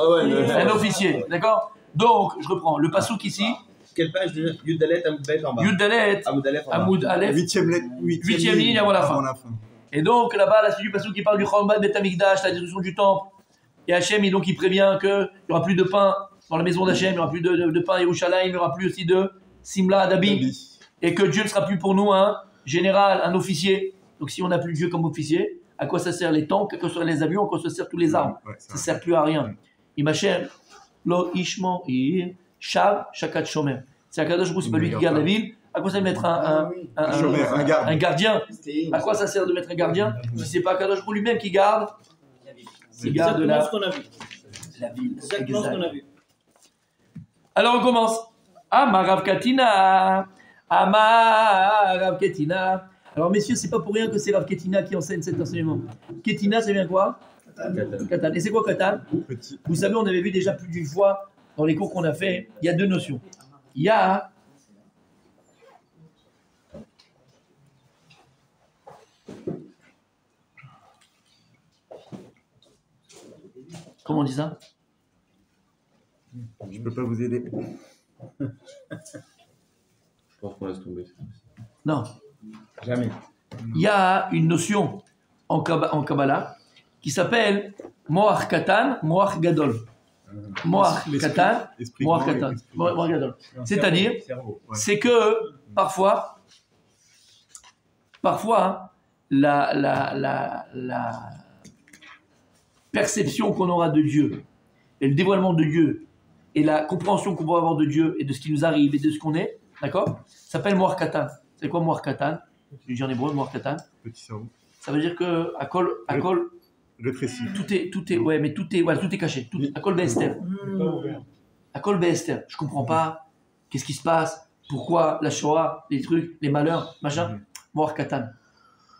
Un officier, d'accord? Donc, je reprends. Le pasouk ici. Quelle page de Yud Dalet Amoud Aleph en bas? Yud Dalet, Amoud Aleph. Huitième ligne avant la fin. Et donc, là-bas, la suite du pasouk qui parle du Chorban Bet Hamikdash, la destruction du temple. Et Hachem, et donc, il prévient qu'il n'y aura plus de pain dans la maison d'Hachem, il n'y aura plus de pain à Yerushalayim, il n'y aura plus aussi de Simla Dabi. Et que Dieu ne sera plus pour nous un général, un officier. Donc, si on n'a plus Dieu comme officier, à quoi ça sert les tanks, à quoi ça sert les avions, à quoi ça sert tous les armes? Ça ne sert plus à rien. Imachem, Lo Ishmo, Shav, Shakat Shomer. C'est Akadosh Baruch Hu, c'est pas lui qui garde la ville. À quoi ça sert de mettre un gardien? À quoi ça sert de mettre un gardien si c'est pas Akadosh Baruch Hu lui-même qui garde? Qui garde la ville. Exactement ce qu'on a vu. Alors on commence. Amarav Katina. Amarav Ketina. Alors messieurs, c'est pas pour rien que c'est Rav Ketina qui enseigne cet enseignement. Ketina, ça vient quoi? Katan. Et c'est quoi Katan? Vous savez, on avait vu déjà plus d'une fois dans les cours qu'on a fait, il y a deux notions. Il y a comment on dit ça? Je peux pas vous aider. Je pense qu'on laisse tomber. Non. Jamais. Il y a une notion en Kabbalah qui s'appelle Moach Katan, Moach Gadol. Moach Katan, Moach Katan, Moach Gadol. C'est-à-dire, c'est que parfois, la perception qu'on aura de Dieu et le dévoilement de Dieu et la compréhension qu'on va avoir de Dieu et de ce qui nous arrive et de ce qu'on est, d'accord, ça s'appelle Moach Katan. C'est quoi Moach Katan? Je dis en hébreu, Moach Katan. Petit cerveau. Ça veut dire que à Kol, rétréci. tout est caché. À Kol Be'ester. À Kol Be'ester. Je comprends pas. Qu'est-ce qui se passe? Pourquoi la Shoah, les trucs, les malheurs, machin. Moach Katan.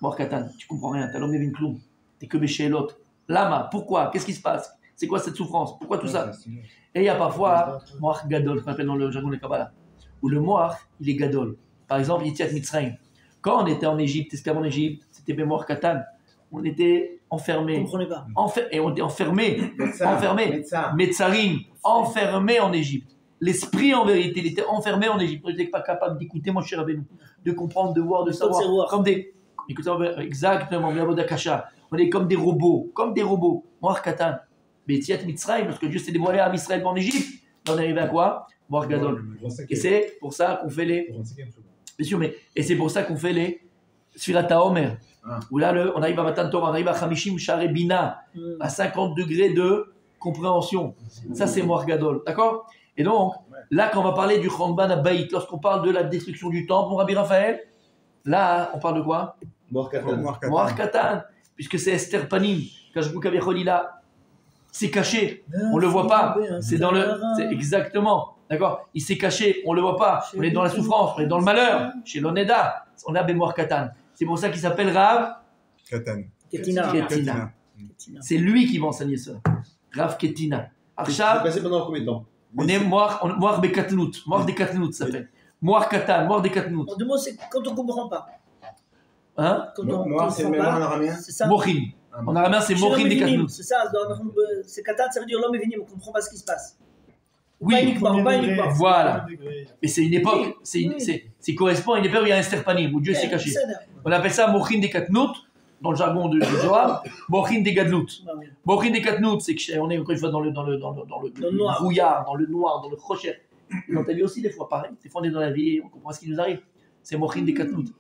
Moach Katan. Tu comprends rien. T'as l'homme Nevin Kloum. T'es que Béchéelot. Lama. Pourquoi? Qu'est-ce qui se passe? C'est quoi cette souffrance? Pourquoi tout ça? Et il y a parfois Moach Gadol, qu'on appelle dans le jargon de Kabbalah, où le Moach, il est Gadol. Par exemple, Yetziat Mitzrayim. Quand on était en Égypte, esclave en Égypte, c'était Moach Katan. On était enfermés. Vous comprenez pas. Et on était enfermés. Metzarim, enfermés en Égypte. L'esprit, en vérité, il était enfermé en Égypte. On n'était pas capable d'écouter mon cher Rabbeinu, de comprendre, de voir, de savoir. Comme des. Exactement, on est comme des robots. Moach Katan. Mais Yetziat Mitzrayim, lorsque Dieu s'est dévoilé à Israël en Égypte, on est arrivé à quoi? Moach Gadol. Et c'est pour ça qu'on fait les. Bien sûr, et c'est pour ça qu'on fait les Sfirat HaOmer. Où là, on arrive à Matan Torah, on arrive à Chamishim Share Bina, à 50 degrés de compréhension. Ça, c'est Moach Gadol. D'accord? Et donc, là, quand on va parler du Chorban HaBayit, lorsqu'on parle de la destruction du temple, mon Rabbi Raphaël, là, on parle de quoi? Moach Katan. Moach Katan. Puisque c'est Esther Panim, Kajbou Kaviachol, c'est caché, on ne le voit pas. C'est dans le. C'est exactement. D'accord? Il s'est caché, on ne le voit pas. On est dans la souffrance, on est dans le malheur. Chez l'Oneda, on a Moach Katan. C'est pour ça qu'il s'appelle Rav Ketina. C'est lui qui va enseigner ça. Rav Ketina. C'est passé pendant combien de temps? On est Moach Bekatnout. Moach des Katnout, ça s'appelle. Moach Katan, Moach des Katnout. En deux mots, c'est quand on ne comprend pas. Hein? Moach, c'est le même en araméen? C'est ça. Mochim. En araméen, c'est Mochim des Katnout. C'est ça. C'est Katan, ça veut dire l'homme est venu, on ne comprend pas ce qui se passe. Oui, pas uniquement. Voilà. Mais c'est une époque, c'est correspond à une époque où il y a un Sterpanim, où Dieu s'est caché. On appelle ça Mochin des Katnout, dans le jargon de Zohar, Mochin des Gadlout. Mochin des Katnout, c'est qu'on est encore une fois dans le brouillard, dans le noir, dans le crochet. Dans ta vie aussi, des fois, pareil. Des fois, on est dans la vie et on comprend ce qui nous arrive. C'est Mochin des Katnout.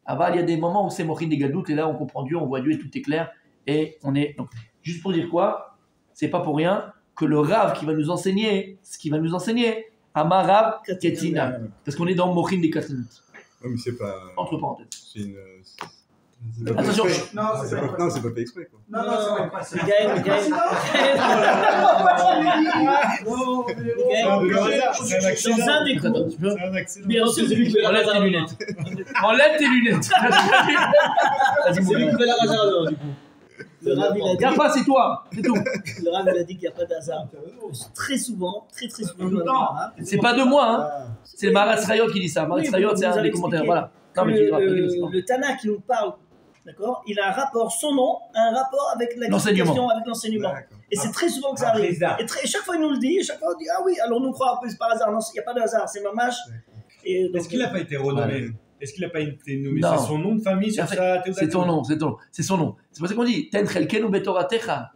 Aval, il y a des moments où c'est Mochin des Gadlout, et là, on comprend Dieu, on voit Dieu et tout est clair. Et on est. Donc, juste pour dire quoi, c'est pas pour rien que le Rav qui va nous enseigner, Amar Rav Ketina. Parce qu'on est dans Mochin des Katnout. Oui, mais c'est pas. Entre parenthèses. C'est une. Attention. Non, c'est pas fait exprès, quoi. Non, c'est pas exprès. Gaël. C'est un accident. Bien sûr, c'est lui qui fait la Enlève tes lunettes. Enlève tes lunettes. C'est lui qui fait la hasard, du coup. Le Rav, il a dit. Regarde pas, c'est toi. C'est tout. Le Rav, il a dit qu'il n'y a pas d'hasard. Très souvent, très souvent. C'est pas de moi, hein. C'est le Maharatz Rayot qui dit ça. Maharatz Rayot, c'est un des commentaires. Voilà. Le Tana qui nous parle d'accord, il a un rapport, son nom a un rapport avec l'explication, avec l'enseignement. Et c'est très souvent que ça arrive. Et chaque fois il nous le dit, chaque fois on dit ah oui, alors nous croit un peu c'est par hasard. Non, il n'y a pas de hasard, c'est mamash. Est-ce qu'il n'a pas été renommé? Est-ce qu'il n'a pas été nommé? C'est son nom de famille sur sa théorie? C'est ton nom, c'est son nom. C'est pour ça qu'on dit Ten chelkenu betoratecha.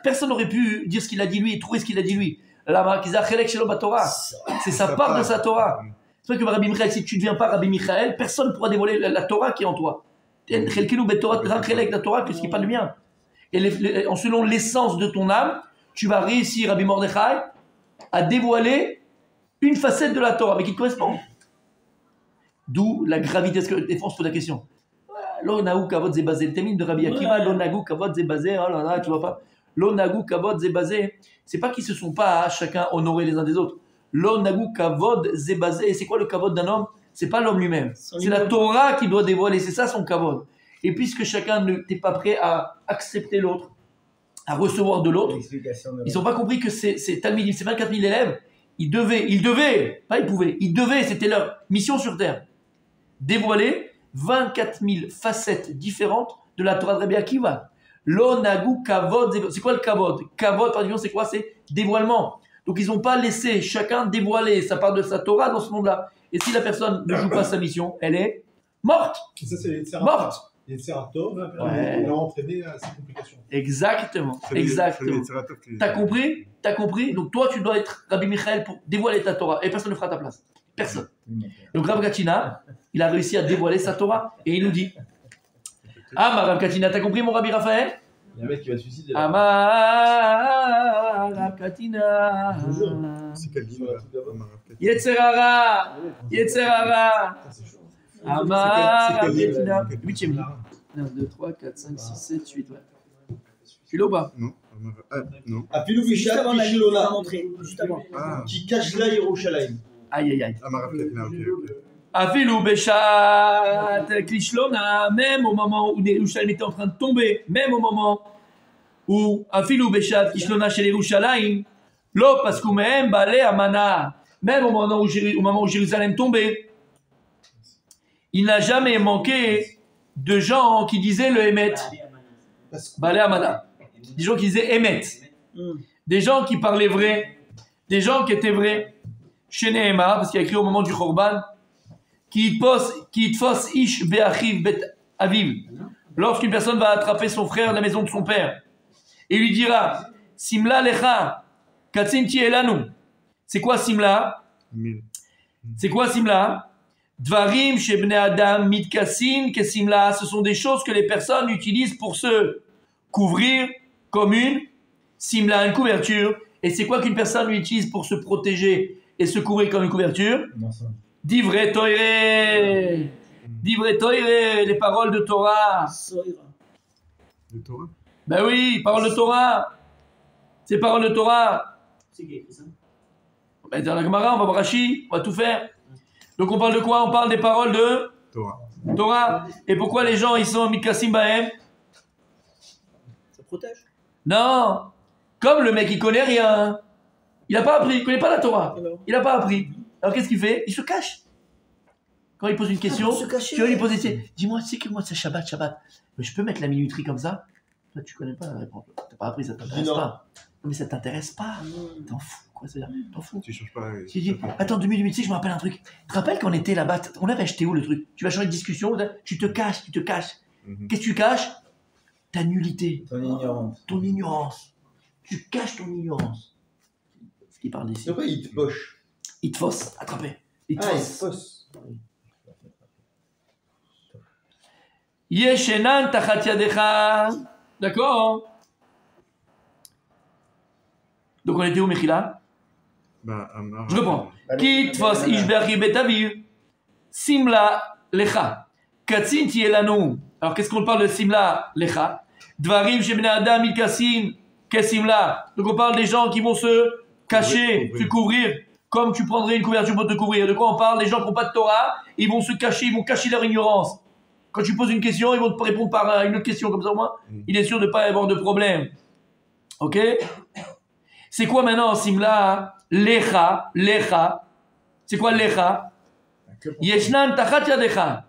Personne n'aurait pu dire ce qu'il a dit lui, trouver ce qu'il a dit lui. C'est sa part de sa Torah. C'est pas que Rabbi Michael, si tu ne deviens pas Rabbi Michael, personne ne pourra dévoiler la Torah qui est en toi. La Torah, que ce qui n'est pas le mien. Et en selon l'essence de ton âme, tu vas réussir, Rabbi Mordechai, à dévoiler une facette de la Torah, mais qui te correspond. D'où la gravité. Est-ce que des fois on se pose la question? Lo nagou kavod zé basé. Le témine de Rabbi Akiva, lo nagou kavod zé basé. Oh là là, tu vois pas? Lo nagou kavod zé basé. C'est pas qu'ils se sont pas chacun honorés les uns des autres. Lo nagou kavod zé basé. C'est quoi le kavod d'un homme? C'est pas l'homme lui-même. C'est la Torah qui doit dévoiler. C'est ça son kavod. Et puisque chacun n'est pas prêt à accepter l'autre, à recevoir de l'autre, ils n'ont pas compris que c'est Talmidim, c'est 24 000 élèves. Ils devaient, pas ils pouvaient, ils devaient, c'était leur mission sur terre, dévoiler 24 000 facettes différentes de la Torah de Rabbi Akiva. Lo nagu kavod, c'est quoi le kavod? Kavod, par exemple, c'est quoi? C'est dévoilement. Donc ils n'ont pas laissé chacun dévoiler sa part de sa Torah dans ce monde-là. Et si la personne ne joue pas sa mission, elle est morte. Et ça, c'est morte. Il y a une Seratov, on l'a entraîné à ces complications. Exactement. T'as compris? Donc toi, tu dois être Rabbi Michael pour dévoiler ta Torah. Et personne ne fera ta place. Personne. Donc Rav Katina, il a réussi à dévoiler sa Torah. Et il nous dit, ah, ma Rav Katina, t'as compris mon Rabbi Raphaël? Il y a un mec qui va se suicider. Ah, ma Rav Katina. C'est quel livre Yetzerara. Amar, 8e livre. 1, 2, 3, 4, 5, 6, 7, 8. Ouais. Tu l'as ou pas? Non. Non. Afilou Juste Bishat avant la ligne, on Kishilona. l'a montré. Juste avant. Qui cache là Yerushalayim. Aïe. Amar Katina, ok. Afilou Beshat Kishlona, même au moment où Yerushalayim était en train de tomber, même au moment où Afilou Beshat Kishlona chez Yerushalayim, Lo Paskumehem Bale Amana, même au moment où Jérusalem tombait, il n'a jamais manqué de gens qui disaient le Emet. Balé Amana. Des gens qui disaient Emet. Des gens qui parlaient vrai. Des gens qui étaient vrais. Chez Nehemar, parce qu'il y a écrit au moment du Khorban, qui tfos ish be'achiv bet aviv. Lorsqu'une personne va attraper son frère de la maison de son père, et lui dira Simla lecha, katsin ti elanu. C'est quoi Simla? C'est quoi Simla? Dvarim shebne adam mitkasin kesimla, ce sont des choses que les personnes utilisent pour se couvrir comme une simla, une couverture. Et c'est quoi qu'une personne utilise pour se protéger et se couvrir comme une couverture? Divrei Toire, les paroles de Torah. De Torah? Ben oui, paroles de Torah. Ces paroles de Torah. C'est qui a écrit ça? Ben dans la Gemara, on va voir Rashi, on va tout faire. Donc on parle de quoi? On parle des paroles de Torah. Et pourquoi les gens ils sont mikassim bahem? Ça protège. Non. Comme le mec il connaît rien. Il n'a pas appris, il connaît pas la Torah. Il n'a pas appris. Alors qu'est-ce qu'il fait? Il se cache. Quand il pose une question, tu vas lui poser, dis-moi, tu sais que moi c'est Shabbat, mais je peux mettre la minuterie comme ça? Toi tu connais pas la réponse. T'as pas appris, ça t'intéresse pas. Non mais ça t'intéresse pas. T'en fous. Quoi, c'est-à-dire, t'en fous. Tu changes pas. Tu dis, attends, 2 minutes, tu sais, je me rappelle un truc. Tu te rappelles quand on était là-bas, on avait acheté où le truc? Tu vas changer de discussion, tu te caches. Qu'est-ce que tu caches? Ta nullité. Ton ignorance. Tu caches ton ignorance. Ce qui parle d'ici. Pourquoi il te poche? Il te fausse, attrapé. Il te fausse. Yeshenan tachat yadecha. D'accord? Donc on était où, Mechila? Je reprends. Ki tfos ish be'achiv bet aviv, simla lecha, katsin tielanu. Alors qu'est-ce qu'on parle de simla lecha? Dvarim shebnei adam milkasin kesimla. Donc on parle des gens qui vont se cacher, se couvrir, comme tu prendrais une couverture pour te couvrir. De quoi on parle? Les gens qui n'ont pas de Torah, ils vont se cacher, ils vont cacher leur ignorance. Quand tu poses une question, ils vont te répondre par une autre question, comme ça au moins, il est sûr de ne pas avoir de problème. Ok? C'est quoi maintenant simla lecha? C'est quoi lecha? Yeshnan tachat yadecha.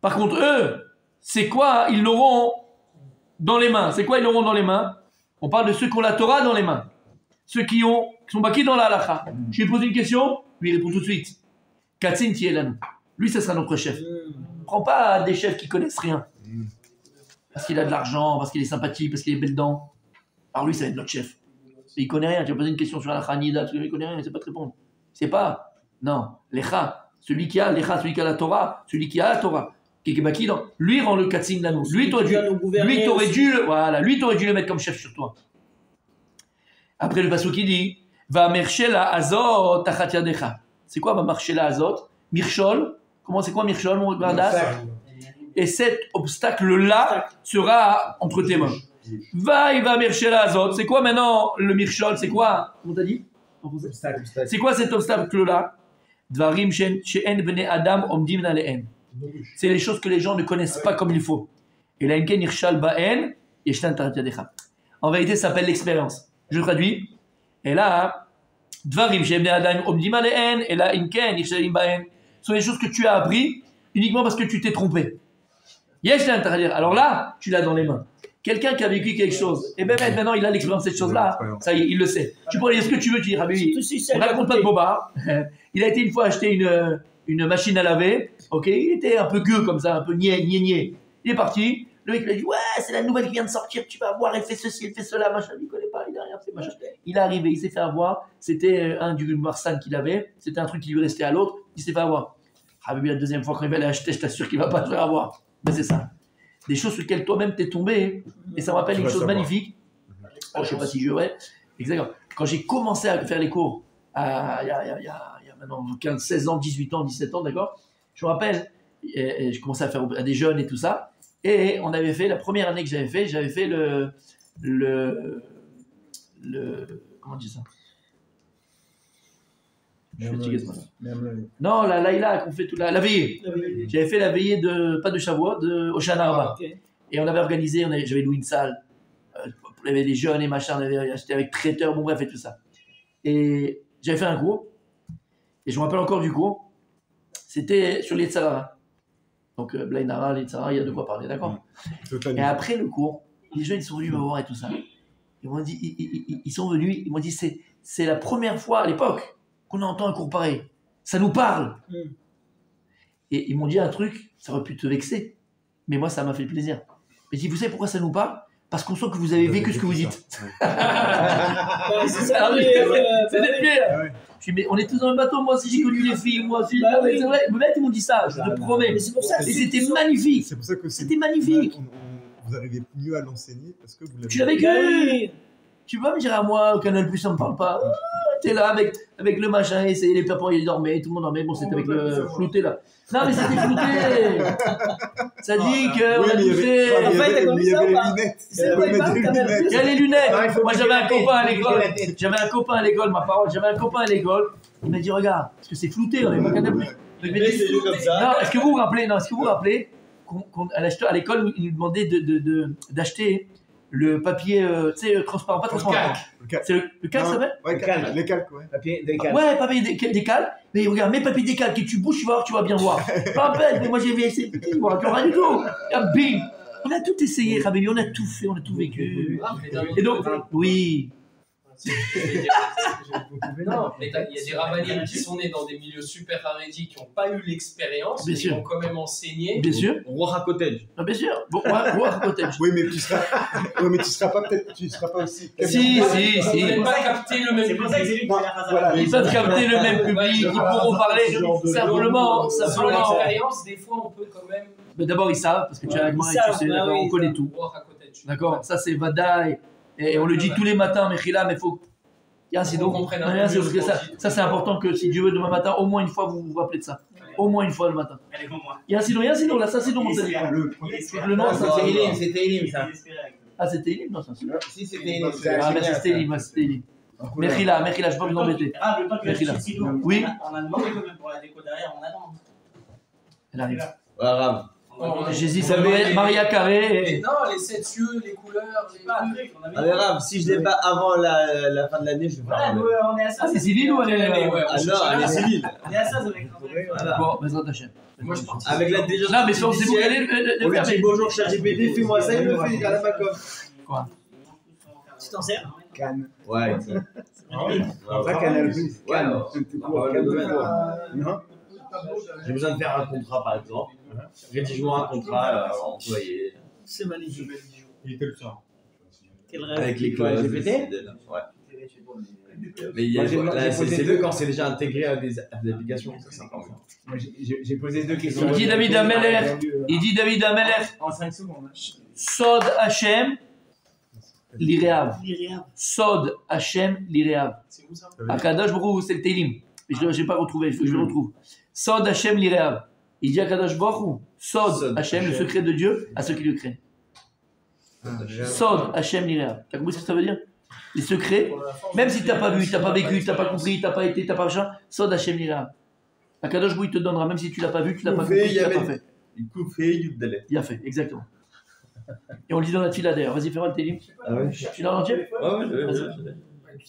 Par contre, eux, c'est quoi? Ils l'auront dans les mains. C'est quoi ils l'auront dans les mains? On parle de ceux qui ont la Torah dans les mains. Ceux qui sont bâqués dans la halakha. Je lui ai posé une question, lui il répond tout de suite. Katzin Tielanu. Lui, ce sera notre chef. Ne prends pas des chefs qui connaissent rien. Parce qu'il a de l'argent, parce qu'il est sympathique, parce qu'il est belle dent. Alors lui, ça va être notre chef. Et il connaît rien. Tu vas poser une question sur la Hanida, il connaît rien, il ne sait pas te répondre. C'est pas. Non. Lecha. Celui qui a la Torah, celui qui a la Torah. Lui rend le Katzin Lanu. Lui, t'aurais dû le mettre comme chef sur toi. Après le passage qui dit va marcher la azot tachat yadecha. C'est quoi va marcher la azot? Mirchol. Comment c'est quoi Mirchol mon Bardas? Et cet obstacle-là sera entre tes mains. Il va marcher la azot. C'est quoi maintenant le Mirchol? C'est quoi? Comment t'as dit? C'est quoi cet obstacle-là? Dvarim she'en bnei adam omdim nalehem. C'est les choses que les gens ne connaissent pas comme il faut. Et là, en vérité, ça s'appelle l'expérience. Je traduis. Et là, Dvarim she'en adam omdim nalehem. Et là, sont les choses que tu as appris uniquement parce que tu t'es trompé. Alors là, tu l'as dans les mains. Quelqu'un qui a vécu quelque chose, et bien maintenant il a l'expérience de cette chose-là, ça y est, il le sait. Tu peux dire ce que tu veux, tu dis, Rabbi, on raconte pas de boba. Il a été une fois acheter une machine à laver, ok, il était un peu gueux comme ça, un peu niais. Il est parti, le mec lui a dit, ouais, c'est la nouvelle qui vient de sortir, tu vas voir, elle fait ceci, elle fait cela, machin, il ne connaît pas, il n'a rien fait, machin. Il est arrivé, il s'est fait avoir, c'était un du Marsan qu'il avait, c'était un truc qui lui restait à l'autre, il s'est fait avoir. Rabbi, la deuxième fois quand il va l'acheter, je t'assure qu'il ne va pas te faire avoir. Mais c'est ça. Des choses sur lesquelles toi-même t'es tombé, et ça me rappelle une chose magnifique. Je ne sais pas si je vais. Exactement. Quand j'ai commencé à faire les cours, il y a maintenant 15, 16 ans, 18 ans, 17 ans, d'accord. Je me rappelle, et je commençais à faire à des jeunes et tout ça, et on avait fait, la première année que j'avais fait le comment on dit ça? Je suis fatigué ce matin. Non, la Laïla qu'on fait toute la veillée. J'avais fait la veillée pas de Shavuot, de Hoshana Rabbah. Et on avait organisé, j'avais loué une salle. Il y avait des jeunes et machin, on avait acheté avec traiteur, bon bref et tout ça. Et j'avais fait un cours. Et je me rappelle encore du cours. C'était sur l'Yetzara. Donc Blainara, l'Yetzara, il y a de quoi parler, d'accord? Et après le cours, les jeunes ils sont venus me voir et tout ça. Ils m'ont dit, ils sont venus, ils m'ont dit c'est la première fois à l'époque qu'on entend un cours pareil. Ça nous parle. Et ils m'ont dit un truc, ça aurait pu te vexer, mais moi ça m'a fait plaisir. Mais je dis, vous savez pourquoi ça nous parle? Parce qu'on sent que vous avez vécu ce que vous dites. C'est des pires. Je dis, mais on est tous dans le bateau, moi aussi j'ai connu les filles, moi aussi. C'est vrai, mais ils m'ont dit ça, je te promets. Et c'était magnifique. C'est pour ça que c'était magnifique. Vous arrivez mieux à l'enseigner parce que vous l'avez. Tu l'as vécu. Tu vas me dire à moi, au Canal+, ça me parle pas. T'es là avec le machin, et les papas ils dormaient, tout le monde dormait, bon c'était avec le flouté là. Non mais c'était flouté. Ça dit que on a tout fait. En fait, il y avait les lunettes. Il y a les lunettes. Moi j'avais un copain à l'école, ma parole, j'avais un copain à l'école. Il m'a dit regarde, parce que c'est flouté, on n'est pas Canal+. Non, est-ce que vous vous rappelez qu'à l'école il nous demandait d'acheter le papier, tu sais, transparent, pas transparent. C'est le calque, ça s'appelle? Ouais, les calques, ouais. Papier décal. Ouais, papier décal. Mais regarde, mes papiers décal que tu bouges, tu vas bien voir. Pas bête, mais moi j'ai vu essayer, tu vois, rien du tout. Bim! On a tout essayé, Rabbi, on a tout fait, on a tout vécu. Et donc, oui. Non, mais il y a des rabbiniens qui sont nés dans des milieux super harédiques, qui n'ont pas eu l'expérience, mais qui ont quand même enseigné. Bien sûr. Roi Cottage. Ah, bien sûr. Roi Cottage. Oui, mais tu seras pas aussi. Si. Ils ne peuvent pas capter le même public. C'est pour ça que c'est lui qui fait la Voilà. Ils peuvent capter le même public, ils pourront parler simplement. Sans l'expérience, des fois, on peut quand même. Mais d'abord, ils savent, parce que tu as la main et tu sais, on connaît tout. D'accord, ça c'est Vadaï. Et on le dit tous les matins, Mechila, mais il faut. Il y a un sido. Ça c'est important que si Dieu veut demain matin, au moins une fois vous vous rappelez de ça. Au moins une fois le matin. Il y a un sido, là, ça c'est donc mon téléphone. Le nom, ça c'était Elim, ça. Ah, c'était Elim? Non, ça c'est. Si, c'était Elim. Ah, mais c'était Elim. Mechila, je ne vais pas vous embêter. Ah, le temps que Mechila. Oui. Oui. On a demandé quand même pour la déco derrière, on attend. Elle arrive. Arabe. Jésus, ça avait Maria Carré. Non, les 7 cieux, les couleurs, les trucs. Allez, Rav, si je l'ai pas avant la fin de l'année, je vais faire. On est à ça. Ah, c'est civil ou elle est. Ah non, elle est civile. On est à ça, avec. Bon, mais ça t'achète. Moi, je pense. Avec l'intelligence. Non, mais c'est vous qui allez On le lui dit faire. bonjour, ChatGPT, fais-moi ça, il le fait, à la Bacoff. Quoi? Tu t'en sers? Cannes. Ouais, Pas Canal Plus. Ouais, non. Non. J'ai besoin de faire un contrat, par exemple. Rédige-moi un contrat employé. C'est magnifique. Il te le sort. Quel rêve. Avec les clauses. GPT? Ouais. Mais c'est mieux quand c'est déjà intégré à des applications. Ça, c'est encore mieux. J'ai posé 2 questions. Il dit David Ameler. En 5 secondes. Sod Hachem, l'Iréav. L'Iréav. Sod Hachem, l'Iréav. C'est où ça? Akadosh Baruch Hu, c'est le Télim. Je ne l'ai pas retrouvé, il faut que je le retrouve. Sod Hachem, l'Iréav. Il dit Akadosh Baruch Hu, Sod Hachem, le secret de Dieu à ceux qui le craignent. Sod Hachem, l'Iréav. Tu as compris ce que ça veut dire? Les secrets, même si tu n'as pas vu, tu n'as pas vécu, tu n'as pas compris, tu n'as pas été, tu n'as pas machin, Sod Hachem, l'Iréav. Akadosh Baruch Hu, il te donnera, même si tu ne l'as pas vu, tu ne l'as pas compris, tu ne l'as pas fait. Il a fait, exactement. Et on le dit dans la fila d'ailleurs. Vas-y, fais-moi le télim. Ah ouais. Tu l'as en entier? Ouais.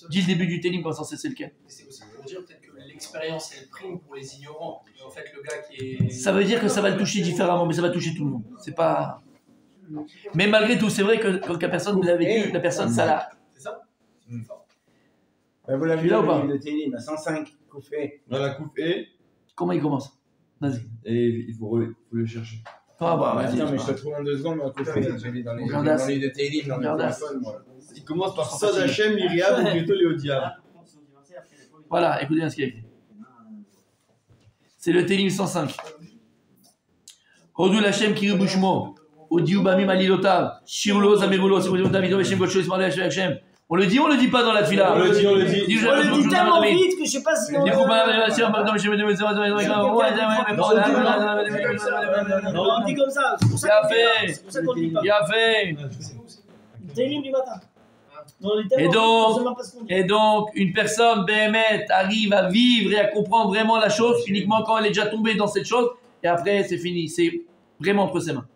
Dis le début du télim quand c'est lequel. C'est aussi pour dire peut-être que l'expérience elle prime pour les ignorants. Et en fait, le gars qui est. Ça veut dire que ça va le toucher différemment, mais ça va toucher tout le monde. C'est pas. Mais malgré tout, c'est vrai que quand la personne l'a vécu, la personne, ça l'a. C'est ça? Vous l'avez vu Là ou pas? de Télim, à 105, coupé. Voilà, coupé. Comment il commence? Vas-y. Et il faut le chercher. Ah bah, vas-y. Attends, mais je te trouve en 2 secondes, moi, coupé. Je l'ai dans les de Télim, dans le téléphone, moi. Il commence par Sod Hachem, Myriam, ou plutôt Léodiam. Voilà, écoutez bien ce qu'il y a écrit. C'est le télim 105. Hodou Lachem Kiribushmo. Odiou Bamim Alilotav. Shirlo Zamerulo. On le dit ou on le dit pas dans la tefila? On le dit. On le dit tellement vite que je sais pas si on. On dit comme ça. C'est pour ça qu'on dit pas. Il a fait. Télim du matin. Et donc, une personne, Béhémet, arrive à vivre et à comprendre vraiment la chose uniquement quand elle est déjà tombée dans cette chose, et après, c'est fini. C'est vraiment entre ses mains.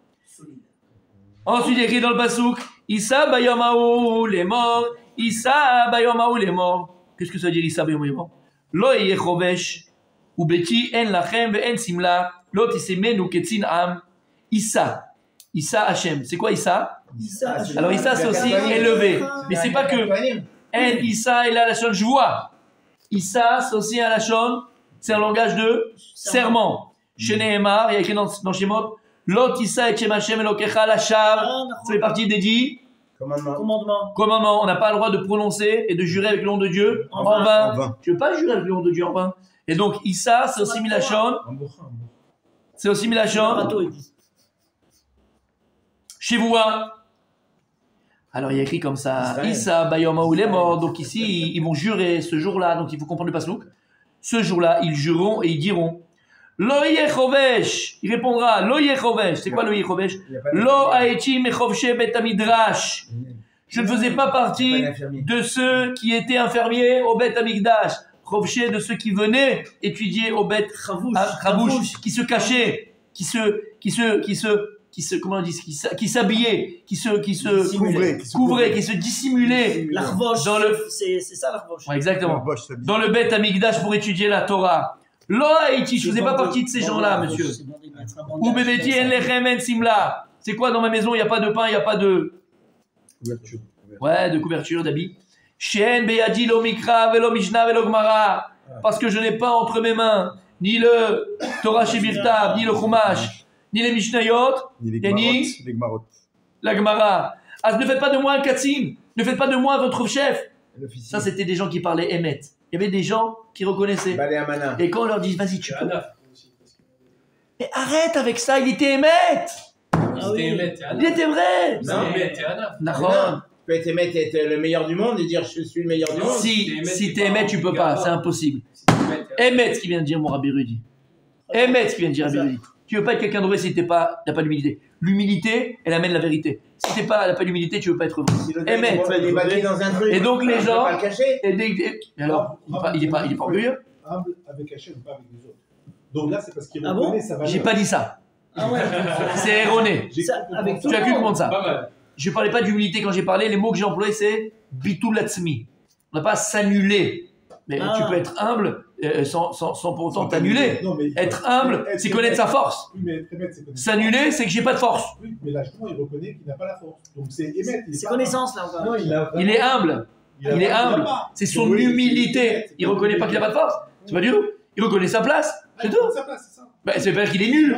Ensuite, il est écrit dans le Pasouk, Issa Bayamaou, les morts, Issa Bayamaou, les morts. Qu'est-ce que ça veut dire, Issa Bayamaou, les morts? Lo Yechovesh, ou Beti, En Lachem, En Simla, Lo Tisemenu Ketzin Am, Issa. Issa Hachem. C'est quoi Issa? Alors Issa c'est aussi élevé, mais c'est pas que En Issa il a la chaîne je vois. Issa c'est aussi un lachon, c'est un langage de serment. Chez Nehemar, il y a écrit dans Shemot, Lot Issa et Shem Hashem Elokecha Lachar. Ça fait partie des 10 commandements. On n'a pas le droit de prononcer et de jurer avec le nom de Dieu en vain. Tu veux pas jurer avec le nom de Dieu en vain? Et donc Issa c'est aussi Milachon. C'est aussi Milachon. Shavua. Alors il y a écrit comme ça, Issa Bayoma ou les morts. Donc ici ils vont jurer ce jour-là. Donc il faut comprendre le passouk. Ce jour-là ils jureront et ils diront Lo Yechovesh. Il répondra Lo Yechovesh. C'est quoi Lo Yechovesh? Lo Haeti Mechovche Bet Midrash. Je ne faisais pas partie de ceux qui étaient infirmiers au Bet Amigdash. Chovche de ceux qui venaient étudier au Bet Chavouch, qui se cachaient, qui s'habillait, qui se couvrait, qui se dissimulait. L'arboche, dans le... c'est ça l'arboche. Ouais, exactement. Dans le Beth Amikdash pour étudier la Torah. Loaïti, je ne faisais pas partie de ces gens-là, monsieur. Ou Bebeti en lechem en simla. C'est quoi dans ma maison? Il n'y a pas de pain, il n'y a pas de couverture. Ouais, de couverture, d'habit. Shen beyadi lo mikra velo mishna velo gmara. Parce que je n'ai pas entre mes mains ni le Torah Shebirtav, ni le Chumash, ni les Mishnayot, et ni la Gemara. Ah, ne faites pas de moi un Katzin, ne faites pas de moi votre chef. Ça, c'était des gens qui parlaient Emet. Il y avait des gens qui reconnaissaient. Et quand on leur dit, vas-y, tu peux. Mais arrête avec ça, il était Emet. Il était vrai. Non. Tu peux être Emet et être le meilleur du monde et dire je suis le meilleur du monde. Si t'es Emet, tu peux pas, c'est impossible. Emet, ce qui vient de dire mon Rabbi Rudi. Emet, ce qui vient de dire Rabbi Rudi. Tu veux pas être quelqu'un de vrai si t'as pas l'humilité. L'humilité, elle amène la vérité. Si t'as pas l'humilité, tu veux pas être vrai. Emet. Et donc les gens. Alors, il est pas orgueilleux. Humble avec Hachem, pas avec les autres. Donc là, c'est parce qu'il reconnaît sa valeur. J'ai pas dit ça. Ah ouais. C'est erroné. Tu as cru comprendre ça. Je ne parlais pas d'humilité quand j'ai parlé. Les mots que j'ai employés, c'est bitul atzmi. On n'a pas à s'annuler. Mais tu peux être humble sans pour autant t'annuler. Être humble, c'est connaître sa force. S'annuler, c'est que j'ai pas de force. Oui, mais là, justement, il reconnaît qu'il n'a pas la force. Donc c'est émettre. C'est connaissance, là. Non, il est humble. Il est humble. C'est son humilité. Il reconnaît pas qu'il n'a pas de force. C'est pas du tout. Il reconnaît sa place. C'est tout. C'est pas qu'il est nul.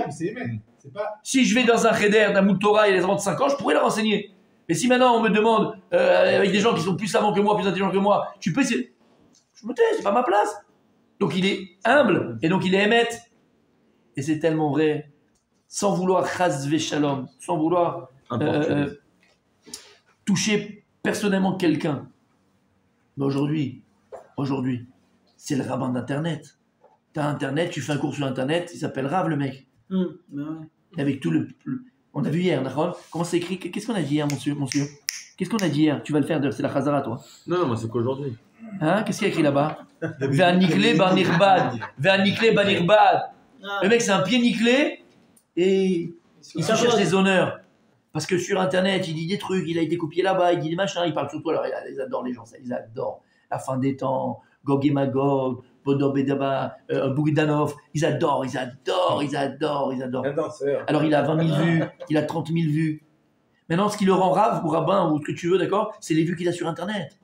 Si je vais dans un cheder d'un Torah et les enfants de 5 ans, je pourrais leur enseigner. Mais si maintenant on me demande, avec des gens qui sont plus savants que moi, plus intelligents que moi, tu peux essayer. Je me tais, c'est pas ma place. Donc il est humble et donc il est émette. Et c'est tellement vrai. Sans vouloir chasve shalom, sans vouloir toucher personnellement quelqu'un. Mais aujourd'hui, c'est le rabbin d'Internet. Tu as Internet, tu fais un cours sur Internet, il s'appelle Rav le mec. Avec tout le... On a vu hier, d'accord ? Comment c'est écrit ? Qu'est-ce qu'on a dit hier, monsieur ? Qu'est-ce qu'on a dit hier ? Tu vas le faire, c'est la Chazara, toi. Non, moi c'est qu'aujourd'hui. Hein ? Qu'est-ce qu'il y a écrit là-bas ? Ve'anikle banirbad. Ve'anikle banirbad. Le mec, c'est un pied nickelé et il se cherche des honneurs. Parce que sur Internet, il dit des trucs, il a été copié là-bas, il dit des machins, il parle surtout. Alors, ils adorent les gens, ça, ils adorent. La fin des temps, Gog et Magog, Bodor Bedaba, Bogdanov, ils adorent. Alors, il a 20 000 vues, il a 30 000 vues. Maintenant, ce qui le rend rave ou rabbin ou ce que tu veux, d'accord, c'est les vues qu'il a sur Internet.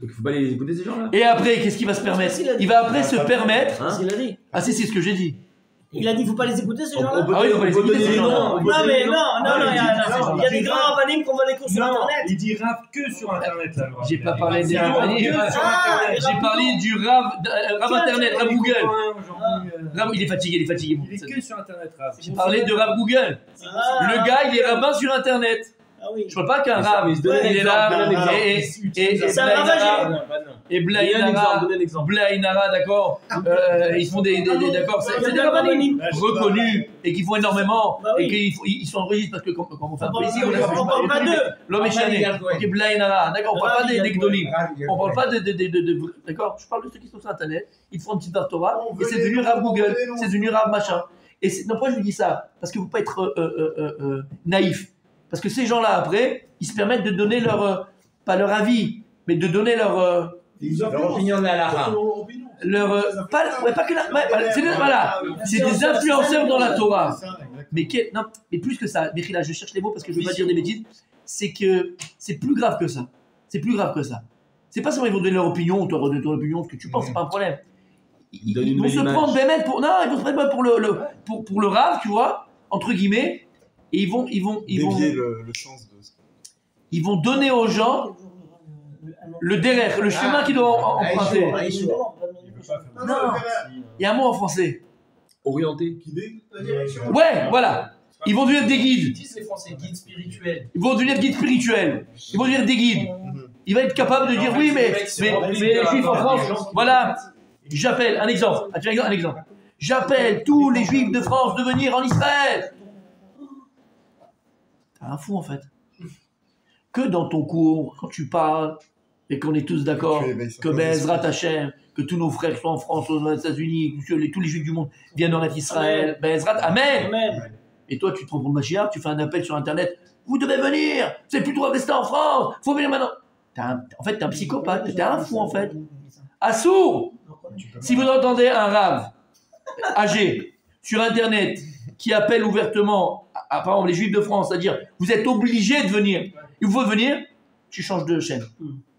Donc, il ne faut pas les écouter, ces gens-là. Et après, qu'est-ce qu'il va se permettre ? Il va après se permettre. Ah, c'est ce que j'ai dit. Il a dit, il ne faut pas les écouter, ces gens-là. Ah oui, il ne faut pas les écouter, ces gens-là. Non, il y a des grands rabbinim qu'on va les cours sur Internet. Il dit rave que sur Internet, là. J'ai pas parlé des rabbinim. J'ai parlé du rave Internet, rave Google. Il est fatigué. Il est que sur Internet, rave. J'ai parlé de rave Google. Le gars, il est rabbin sur Internet. Je ne parle pas qu'un rave, il est là, et Blainara, d'accord, ils font d'accord, c'est des rabbinim reconnus et qui font énormément et qu'ils sont enregistrés parce que comme on fait un peu ici, on parle pas d'eux. L'homme est chané, ok, Blainara, d'accord, on parle pas des gdolim, on parle pas de, d'accord, je parle de ceux qui sont sur Internet, ils font un petit Torah et c'est devenu rave Google, c'est devenu rave machin. Et non, pourquoi je vous dis ça ? Parce que vous ne pouvez pas être naïf. Parce que ces gens-là, après, ils se permettent de donner leur, pas leur avis, mais de donner leur opinion de la Lara. Pas que la, voilà, c'est des influenceurs dans la Torah. Mais plus que ça, Mechila, je cherche les mots parce que je ne veux pas dire des bêtises, c'est que c'est plus grave que ça. C'est pas seulement ils vont donner leur opinion, toi donner ton opinion, ce que tu penses, c'est pas un problème. Ils vont se prendre des mecs pour le rave, tu vois, entre guillemets. Et ils vont ils vont donner aux gens le derrière, le chemin qu'ils doivent emprunter. Non, il y a un mot en français. Orienté. Ouais, voilà. Ils vont devenir des guides. Ils disent les Français, guides spirituels. Ils vont devenir guides spirituels. Ils vont devenir des guides. Il va être capable de dire oui, mais les Juifs en France, voilà. J'appelle un exemple. J'appelle tous les Juifs de France de venir en Israël. T'es un fou en fait. Que dans ton cours, quand tu parles, et qu'on est tous d'accord que Be'ezrat Hashem, que tous nos frères soient en France, aux États-Unis, tous les Juifs du monde viennent en Israël, Be'ezrat, Amen. Et toi, tu te prends pour le Mashiach, tu fais un appel sur Internet, vous devez venir, vous n'avez plus le droit de rester en France, faut venir maintenant. En fait, t'es un psychopathe, t'es un fou en fait. Assourd. Si vous entendez un rave âgé sur Internet qui appelle ouvertement, par exemple les Juifs de France, c'est-à-dire vous êtes obligés de venir, il faut venir, tu changes de chaîne.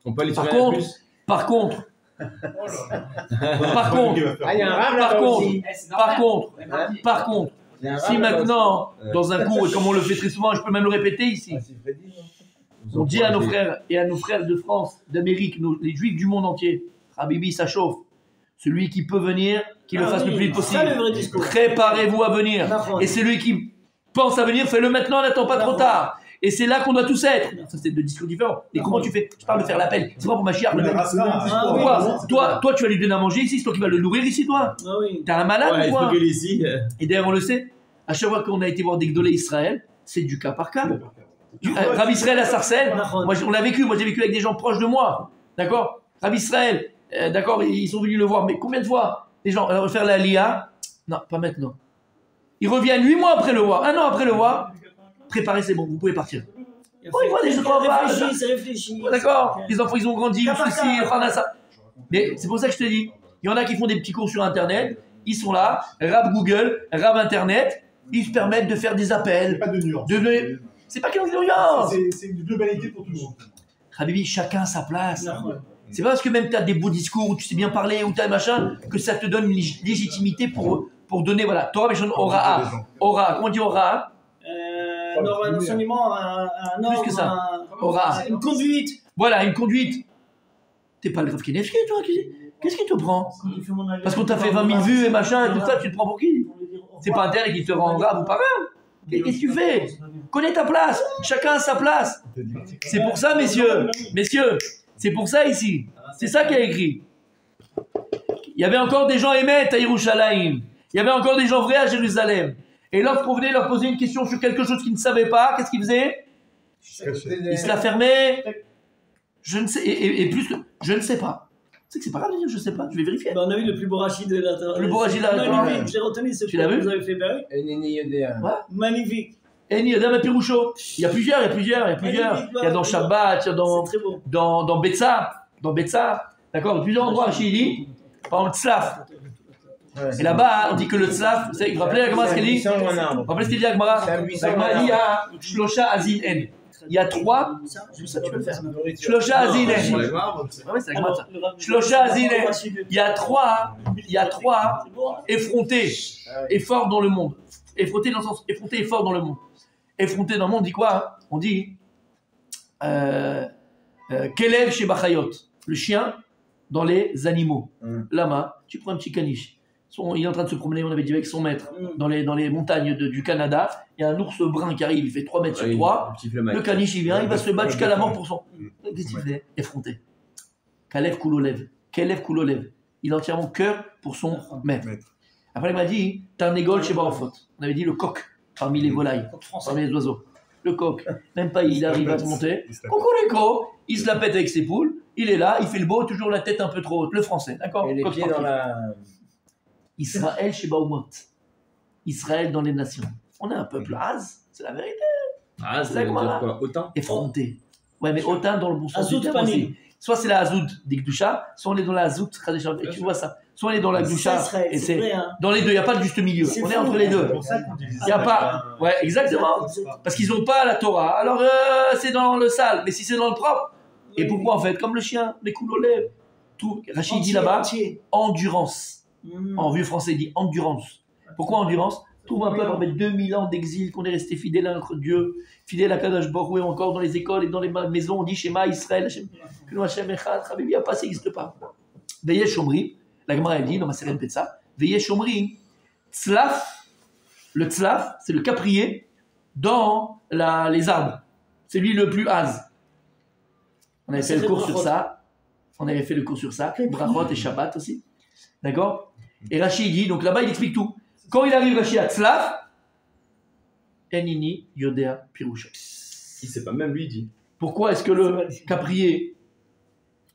On peut aller par contre, si maintenant, dans un cours, et comme on le fait très souvent, je peux même le répéter ici, on dit à nos frères et à nos frères de France, d'Amérique, les Juifs du monde entier, Habibi, ça chauffe. Celui qui peut venir, qu'il le fasse le plus vite possible. Préparez-vous à venir. Et celui qui pense à venir, fais-le maintenant, n'attends pas trop tard. Et c'est là qu'on doit tous être. Ça, c'est deux discours différents. Et comment tu fais ? Je parle de faire l'appel. C'est pas pour ma chiarde. Toi, tu vas lui donner à manger ici. C'est toi qui vas le nourrir ici, toi. T'es un malade ou quoi ? Et d'ailleurs, on le sait. À chaque fois qu'on a été voir des Gdolé Israël, c'est du cas par cas. Rav Israël à Sarcelles, on l'a vécu. Moi, j'ai vécu avec des gens proches de moi. D'accord ? Rav Israël. D'accord, ils sont venus le voir, mais combien de fois les gens faire la LIA ? Non, pas maintenant. Ils reviennent 8 mois après le Wa, 1 an après le Wa. Préparez, c'est bon, vous pouvez partir. Bon, ils voient des choses. C'est réfléchi. D'accord. Les enfants, ils ont grandi, ça. Mais c'est pour ça que je te dis, il y en a qui font des petits cours sur Internet. Ils sont là, rap Google, rap Internet. Ils se permettent de faire des appels. Pas de nuance. C'est pas qu'il y a de nuance. C'est une globalité pour tout le monde. Habibi, chacun sa place. C'est pas parce que même tu as des beaux discours où tu sais bien parler ou tu as machin que ça te donne une légitimité pour donner, voilà. Torah, Beshon, Ora. Ora, comment on dit Ora? Un enseignement, un ordre, plus que ça. Ora. Une conduite. Voilà, une conduite. T'es pas le Rav Kenevski, toi? Qu'est-ce qui te prend? Parce qu'on t'a fait 20 000 vues et machin et tout ça, tu te prends pour qui? C'est pas Internet qui te rend grave ou pas grave. Qu'est-ce que tu fais? Connais ta place. Chacun a sa place. C'est pour ça, messieurs. C'est pour ça ici. C'est ça qu'il y a écrit. Il y avait encore des gens émettes à Yerushalayim. Il y avait encore des gens vrais à Jérusalem. Et lorsqu'on venait leur poser une question sur quelque chose qu'ils ne savaient pas, qu'est-ce qu'ils faisaient? Ils se la fermaient. Je ne sais. Et plus que je ne sais pas. C'est que c'est pas grave de dire je sais pas. Je vais vérifier. On a vu le plus beau rachid de la Torah. Le plus beau rachid de la Torah. Magnifique. J'ai retenu ce tu l'as vu? Vous avez fait Baruch. Magnifique. Eni Yodea Piroucho. Il y a plusieurs. Il y a dans Shabbat, il y a dans Betsa. D'accord, dans plusieurs endroits chez Eli. Par exemple, Tzlaf. Et là-bas, on dit que le Tzlaf, vous vous rappelez la Gemara ce qu'elle dit? Vous vous rappelez ce qu'il dit la Gemara? La Gemara dit il y a Shlosha Azin En. Il y a 3. Ça, tu peux le faire. Shlosha Azin En. Ouais, c'est la Gemara ça. Shlosha Azin En. Il y a 3 effrontés et forts dans le monde. Effrontés dans le sens effrontés et forts dans le monde. Effrontés dans le monde, on dit quoi? On dit Kelev chez Bachayot, le chien dans les animaux. Lama, tu prends un petit caniche. Il est en train de se promener, on avait dit, avec son maître, dans les montagnes du Canada. Il y a un ours brun qui arrive, il fait 3 mètres sur 3. Le caniche, il vient, il va se battre jusqu'à la mort pour son. Qu'est-ce qu'il fait? Effronté. Kalev Koulolev. Il a entièrement cœur pour son maître. Après, il m'a dit, t'as un égole chez Barofot. On avait dit le coq, parmi les volailles, parmi les oiseaux. Le coq, même pas il arrive à se monter. Cocorico, il se la pète avec ses poules. Il est là, il fait le beau, toujours la tête un peu trop haute. Le français, d'accord? Et les pieds dans la... Israël chez Baoumot. Israël dans les nations. On est un peuple haz, c'est la vérité. Ah, c'est quoi? Hautain? Effronté. Ouais, mais hautain dans le bon sens du terme aussi. Soit c'est la Hazout d'Ikdusha, soit on est dans la Hazout, et tu vois ça. Soit on est dans la Gdusha, et c'est vrai, hein. Dans les deux, il n'y a pas de juste milieu. On est entre les deux. Il n'y a pas. Ouais, exactement. Parce qu'ils n'ont pas la Torah. Alors c'est dans le sale, mais si c'est dans le propre. Et pourquoi en fait? Comme le chien, les coups aux lèvres. Tout. Rachid dit là-bas, endurance. En vieux français, il dit endurance. Pourquoi endurance? Trouve un peuple après 2000 ans d'exil, qu'on est resté fidèle à notre Dieu, fidèle à Kadosh Baruch Hu, et encore dans les écoles et dans les maisons, on dit Shema Israël, que nous Hashem Echad, Chabibi, il n'y a pas, ça n'existe pas. Veillez Shomri, la Gemara elle dit dans ma Seren Petsa, Veillez Shomri, Tzlaf, le Tzlaf, c'est le caprier dans les arbres. C'est lui le plus haz. On avait fait le cours sur ça. Brachot et Shabbat aussi. D'accord? Et Rachid dit, donc là-bas il explique tout. Quand il arrive Rachid à Tzlaf, Enini Yodea Pirusha. Il sait pas, même lui dit. Pourquoi est-ce que le caprier,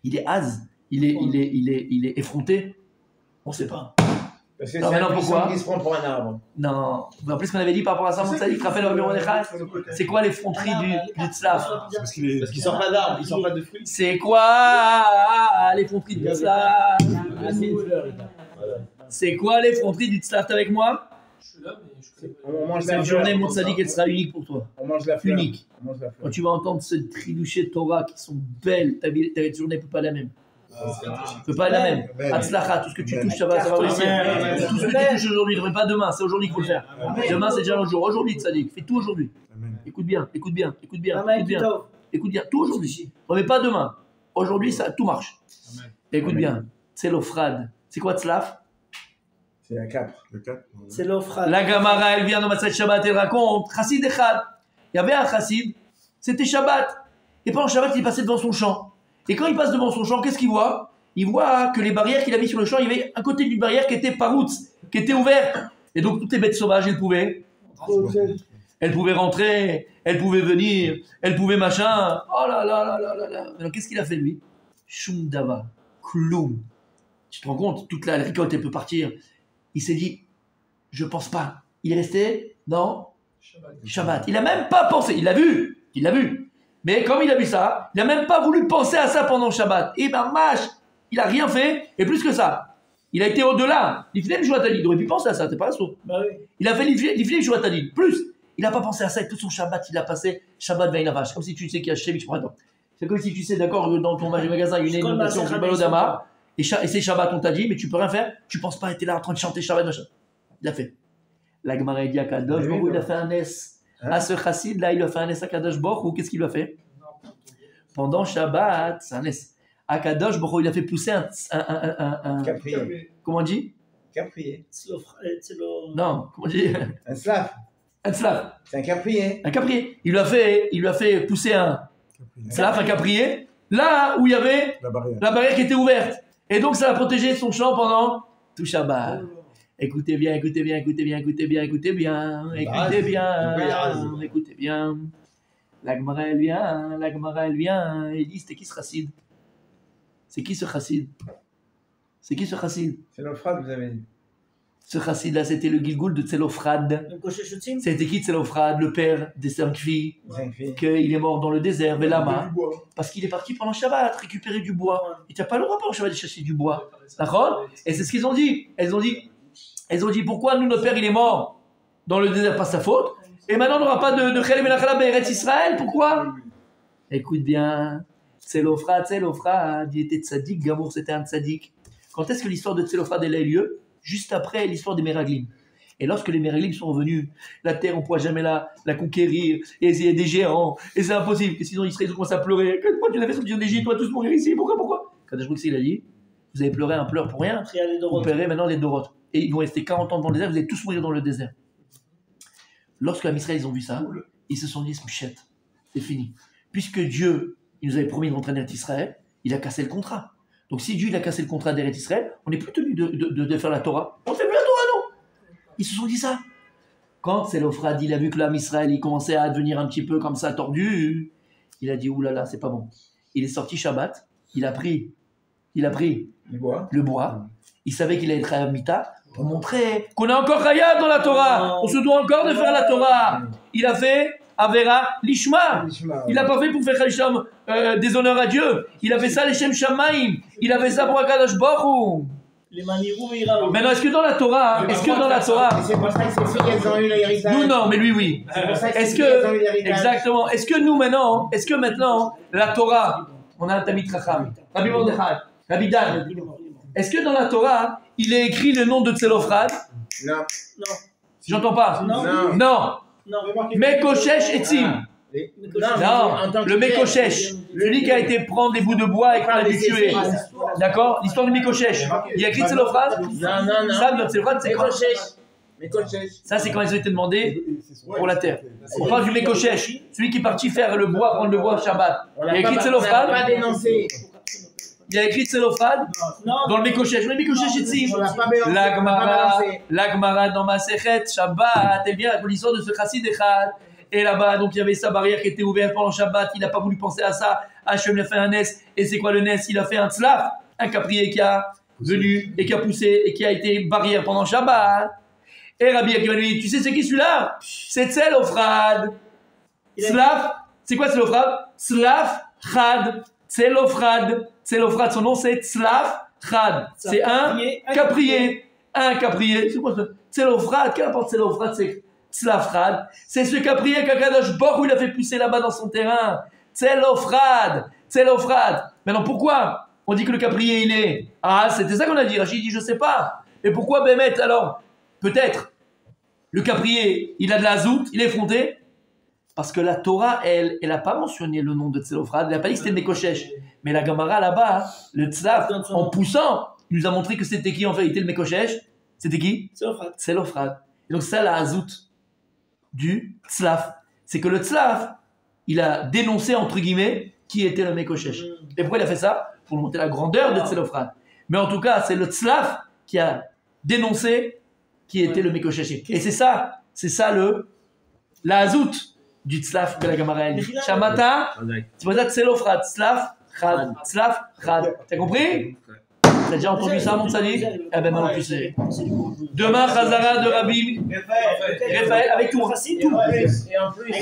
il est haz, il est effronté? On ne sait pas. Parce que c'est un buisson qui se prend pour un arbre. Non. Vous vous rappelez ce qu'on avait dit par rapport à ça, Montsadik, rappelle le numéro d'Echad? C'est quoi l'effronterie du Tzlaf? Parce qu'il ne sort pas d'arbre, il ne sort pas de fruits. C'est quoi l'effronterie du Tzlaf? C'est quoi l'effronterie du Tzlaf? T'es avec moi? Je suis là, mais je connais pas. Cette journée, Montsadik, elle sera unique pour toi. On mange la fleur. Unique. Quand tu vas entendre ce tridouché de Torah qui sont belles, ta journée ne peut pas être la même. Ne peut pas être la même. Hatzlacha, tout ce que tu touches, ça va réussir. Tout ce que tu touches aujourd'hui, ne pas demain, c'est aujourd'hui qu'il faut le faire. Demain, c'est déjà un jour. Aujourd'hui, Tzadik, fais tout aujourd'hui. Écoute bien, tout aujourd'hui. Ne remets pas demain. Aujourd'hui, ça, tout marche. Écoute bien, c'est l'ofrad. C'est quoi Tzlaf? C'est la capre. C'est l'ofrad. La Gemara, elle vient dans Matzat Shabbat, elle raconte Chassid Echad. Il y avait un Chassid, c'était Shabbat. Et pendant Shabbat, il passait devant son champ. Et quand il passe devant son champ, qu'est-ce qu'il voit? Il voit que les barrières qu'il a mis sur le champ, il y avait un côté d'une barrière qui était paroutz, qui était ouverte. Et donc toutes les bêtes sauvages, elles pouvaient rentrer, elles pouvaient venir, elles pouvaient machin. Oh là là là là là là. Alors qu'est-ce qu'il a fait lui? Shum dava, kloum. Tu te rends compte? Toute la récolte, elle peut partir. Il s'est dit, je pense pas il est resté dans Shabbat. Il n'a même pas pensé, il l'a vu. Mais comme il a vu ça, il n'a même pas voulu penser à ça pendant Shabbat. Et ben, il n'a rien fait, et plus que ça. Il a été au-delà. L'iflé Jouatali, il aurait pu penser à ça, c'est pas sûr. Bah oui. Il a fait l'iflé Jouatali. Plus, il n'a pas pensé à ça, et tout son Shabbat, il a passé Shabbat Vainavash. Comme si tu sais qu'il y a Shevich, c'est comme si tu sais, d'accord, dans ton magasin, il y a une inondation du Balodama, et c'est Shabbat, on t'a dit, mais tu peux rien faire, tu penses pas, tu es là en train de chanter Shabbat, machin. Il a fait. La Gemara dit à Kadosh, il a fait un S. À ce chassid, là, il a fait un S à Kadosh Baruch Hu, qu'est-ce qu'il a fait? Pendant Shabbat, c'est un S. À Kadosh Baruch Hu, il a fait pousser un caprier. Comment on dit? Caprier. Non, comment on dit? Un slaf. Un slaf. C'est un caprier. Un caprier. Il lui a fait pousser un slaf, un caprier, là où il y avait la barrière qui était ouverte. Et donc, ça a protégé son champ pendant tout Shabbat. Écoutez bien. La Gemara, elle vient. Il dit, c'était qui ce chassid? C'est qui ce chassid? C'est l'Ophrad, vous avez dit. Ce chassid-là, c'était le Gilgoul de Tselophrad. C'était qui Tselophrad, le père des 5 filles? Qu'il est mort dans le désert, Velama. Parce qu'il est parti pendant Shabbat récupérer du bois. Il n'y a pas le droit pendant Shabbat de chercher du bois. D'accord? Et c'est ce qu'ils ont dit. Elles ont dit pourquoi nous, notre père, il est mort dans le désert, pas sa faute. Et maintenant, on n'aura pas de Chelem et Nachala Be'eretz Israël. Pourquoi? Écoute bien. Tselophrad, il était tzaddik. Gamour, c'était un tzaddik. Quand est-ce que l'histoire de Tselophrad elle a eu lieu? Juste après l'histoire des Meraglim. Et lorsque les Meraglim sont revenus, la terre, on ne pourra jamais la conquérir. Et il y a des géants. Et c'est impossible. Et sinon, Israël commence à pleurer. Pourquoi tu l'as fait sur le Dieu d'Égypte? On va tous mourir ici. Pourquoi? Quand je il a dit, vous avez pleuré un pleur pour rien. Vous paierez maintenant les Doroth. Et ils vont rester 40 ans dans le désert. Vous allez tous mourir dans le désert. Lorsque les Israël, ils ont vu ça, ils se sont dit, c'est fini. Puisque Dieu, il nous avait promis de rentrer en Eretz Israël, il a cassé le contrat. Donc si Dieu il a cassé le contrat d'Eretz Israël, on n'est plus tenu de faire la Torah. On ne fait plus la Torah, non. Ils se sont dit ça. Quand Tselophrad, il a vu que l'âme Israël, il commençait à devenir un petit peu comme ça, tordu, il a dit, oulala, c'est pas bon. Il est sorti Shabbat, il a pris le bois. Il savait qu'il allait être à Mita pour montrer qu'on a encore Chaya dans la Torah. On se doit encore de faire la Torah. Il a fait Avera Lishma. Il n'a pas fait pour faire Khalisham déshonneur à Dieu. Il a fait ça Leshem Shamaim. Il a fait ça pour Akadosh Baruch Hu. Maintenant, est-ce que dans la Torah, c'est pour ça que ces filles, elles ont eu l'héritage. Nous, non, mais lui, oui. Exactement. Est-ce que maintenant, la Torah, on a un Tamid Chacham, Rabbi Mordechai, Rabbi Dan. Est-ce que dans la Torah, il est écrit le nom de Tselophrad? Non. J'entends pas. Non. Mekoshesh Etzim. Non, le Mekoshesh, celui qui a été prendre des bouts de bois et qu'on a dû tuer. D'accord? L'histoire du Mekoshesh. Il y a écrit Tselophrad? Non. Ça, notre Tselophrad, c'est quoi? Mekoshesh. Ça, c'est quand ils ont été demandés pour la terre. On parle du Mekoshesh, celui qui est parti faire le bois, prendre le bois au Shabbat. Il y a écrit Tselophrad? pas dénoncé. Il y a écrit Tselophrad dans le Mekoshesh. Le Mekoshesh ici. La Gemara dans Masechet Shabbat. Elle vient avec l'histoire de ce chassid Echad. Et là-bas, donc il y avait sa barrière qui était ouverte pendant Shabbat. Il n'a pas voulu penser à ça. Hachem lui a fait un nes. Et c'est quoi le nes? Il a fait un tzlaf, un caprier qui a venu et qui a poussé et qui a été barrière pendant Shabbat. Et Rabbi Akiva lui dit, tu sais c'est qui celui-là? C'est Tselophrad. Tzlaf, c'est quoi Tselophrad? Tzlaf Chad. Tselophrad, son nom c'est Tzlaf Chad. C'est un caprier. C'est quoi ça? Tselophrad, quelle importe Tselophrad, c'est Tzlaf Chad. C'est ce caprier qu'Akadosh Baruch Hu il a fait pousser là-bas dans son terrain. Tselophrad. Maintenant pourquoi on dit que le caprier il est? Ah, c'était ça qu'on a dit. Rachid dit je sais pas. Et pourquoi Bémet alors? Peut-être le caprier il a de la zout, il est effronté. Parce que la Torah, elle n'a pas mentionné le nom de Tselophrad, elle n'a pas dit que c'était Mekoshesh. Mais la Gemara là-bas, le Tzlaf, en poussant, il nous a montré que c'était qui en vérité le Mekoshesh? C'était qui? Tselophrad. Et donc ça, la hazout du Tzlaf. C'est que le Tzlaf, il a dénoncé, entre guillemets, qui était le Mekoshesh. Et pourquoi il a fait ça? Pour montrer la grandeur de Tselophrad. Mais en tout cas, c'est le Tzlaf qui a dénoncé qui était le Mekoshesh. Et c'est ça la hazout du tzlaf que la Gemara elle dit. Shamata, c'est pour ça Tselophrad, tzlaf, chad. T'as compris? T'as déjà entendu ça, mon Sali? Eh ben, maintenant, tu sais. Demain, Khazara de Rabbi Raphaël avec tout. Et en plus,